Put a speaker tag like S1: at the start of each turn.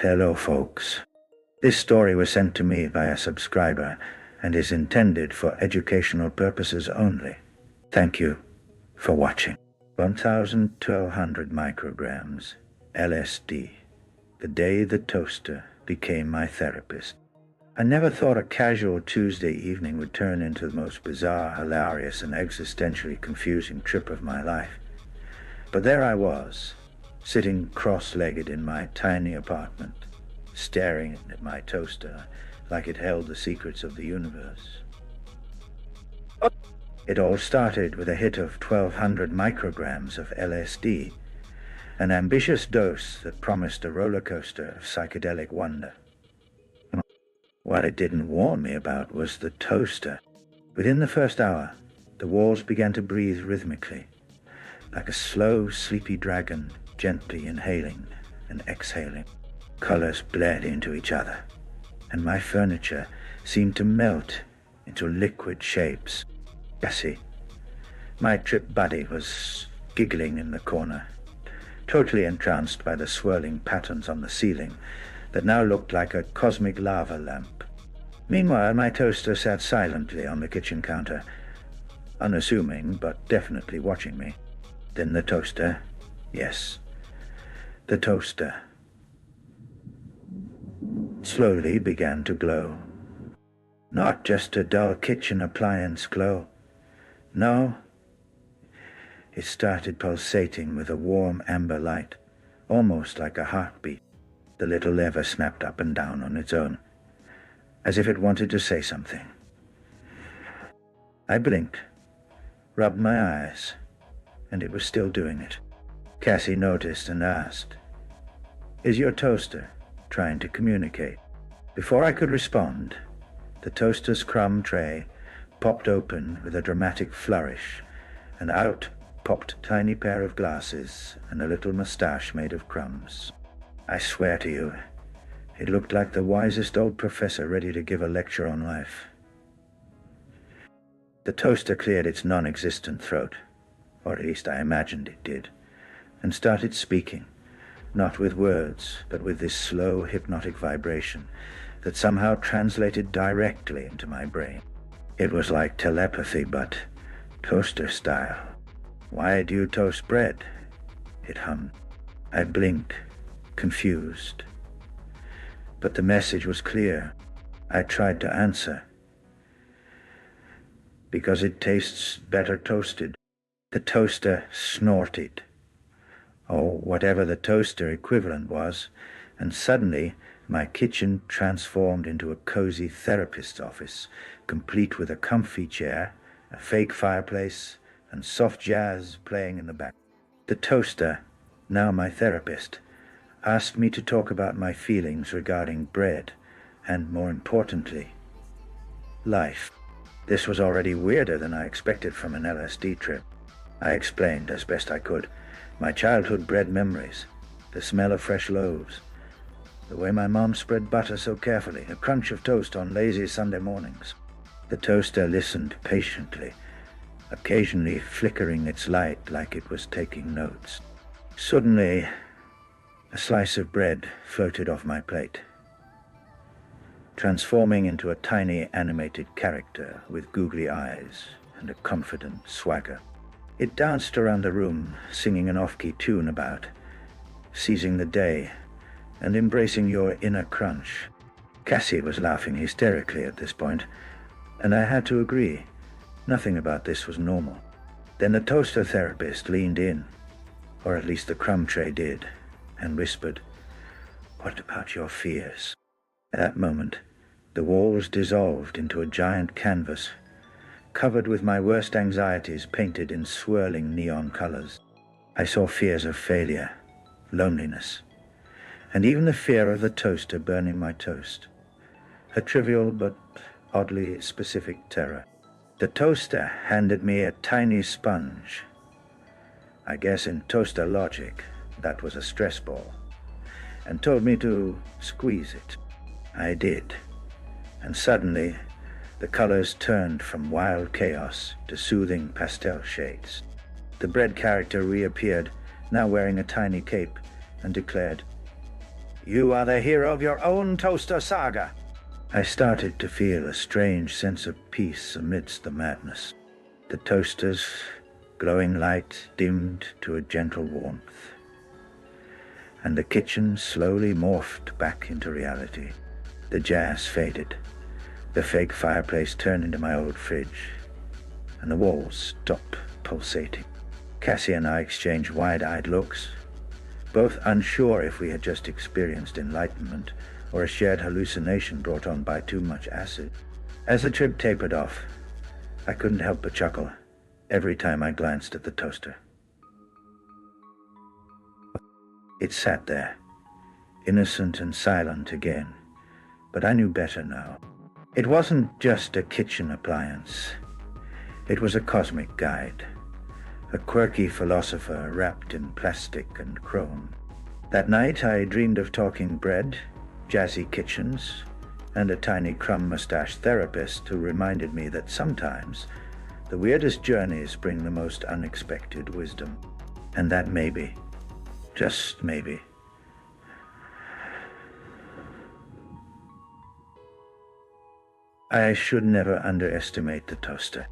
S1: Hello, folks. This story was sent to me by a subscriber and is intended for educational purposes only. Thank you for watching. 1,200 micrograms, LSD. The day the toaster became my therapist. I never thought a casual Tuesday evening would turn into the most bizarre, hilarious, and existentially confusing trip of my life. But there I was, sitting cross-legged in my tiny apartment, staring at my toaster like it held the secrets of the universe. It all started with a hit of 1,200 micrograms of LSD, an ambitious dose that promised a roller coaster of psychedelic wonder. What it didn't warn me about was the toaster. Within the first hour, the walls began to breathe rhythmically, like a slow, sleepy dragon gently inhaling and exhaling. Colors bled into each other, and my furniture seemed to melt into liquid shapes. Cassie, my trip buddy, was giggling in the corner, totally entranced by the swirling patterns on the ceiling that now looked like a cosmic lava lamp. Meanwhile, my toaster sat silently on the kitchen counter, unassuming but definitely watching me. Then the toaster, yes, the toaster, slowly began to glow. Not just a dull kitchen appliance glow. No, it started pulsating with a warm amber light, almost like a heartbeat. The little lever snapped up and down on its own, as if it wanted to say something. I blinked, rubbed my eyes, and it was still doing it. Cassie noticed and asked, "Is your toaster trying to communicate?" Before I could respond, the toaster's crumb tray popped open with a dramatic flourish, and out popped a tiny pair of glasses and a little mustache made of crumbs. I swear to you, it looked like the wisest old professor ready to give a lecture on life. The toaster cleared its non-existent throat, or at least I imagined it did, and started speaking, not with words, but with this slow, hypnotic vibration that somehow translated directly into my brain. It was like telepathy, but toaster style. "Why do you toast bread?" it hummed. I blinked, confused. But the message was clear. I tried to answer. "Because it tastes better toasted." The toaster snorted, or whatever the toaster equivalent was, and suddenly my kitchen transformed into a cozy therapist's office, complete with a comfy chair, a fake fireplace, and soft jazz playing in the back. The toaster, now my therapist, asked me to talk about my feelings regarding bread, and more importantly, life. This was already weirder than I expected from an LSD trip. I explained as best I could my childhood bread memories, the smell of fresh loaves, the way my mom spread butter so carefully, a crunch of toast on lazy Sunday mornings. The toaster listened patiently, occasionally flickering its light like it was taking notes. Suddenly, a slice of bread floated off my plate, transforming into a tiny animated character with googly eyes and a confident swagger. It danced around the room, singing an off-key tune about seizing the day and embracing your inner crunch. Cassie was laughing hysterically at this point, and I had to agree. Nothing about this was normal. Then the toaster therapist leaned in, or at least the crumb tray did, and whispered, "What about your fears?" At that moment, the walls dissolved into a giant canvas, covered with my worst anxieties painted in swirling neon colors. I saw fears of failure, loneliness, and even the fear of the toaster burning my toast. A trivial but oddly specific terror. The toaster handed me a tiny sponge. I guess in toaster logic, that was a stress ball, and told me to squeeze it. I did, and suddenly the colors turned from wild chaos to soothing pastel shades. The bread character reappeared, now wearing a tiny cape, and declared, You are the hero of your own toaster saga. I started to feel a strange sense of peace amidst the madness. The toaster's glowing light dimmed to a gentle warmth, and the kitchen slowly morphed back into reality. The jazz faded. The fake fireplace turned into my old fridge, and the walls stopped pulsating. Cassie and I exchanged wide-eyed looks, both unsure if we had just experienced enlightenment or a shared hallucination brought on by too much acid. As the trip tapered off, I couldn't help but chuckle every time I glanced at the toaster. It sat there, innocent and silent again, but I knew better now. It wasn't just a kitchen appliance. It was a cosmic guide, a quirky philosopher wrapped in plastic and chrome. That night I dreamed of talking bread, jazzy kitchens, and a tiny crumb-mustached therapist who reminded me that sometimes the weirdest journeys bring the most unexpected wisdom. And that maybe, just maybe, I should never underestimate the toaster.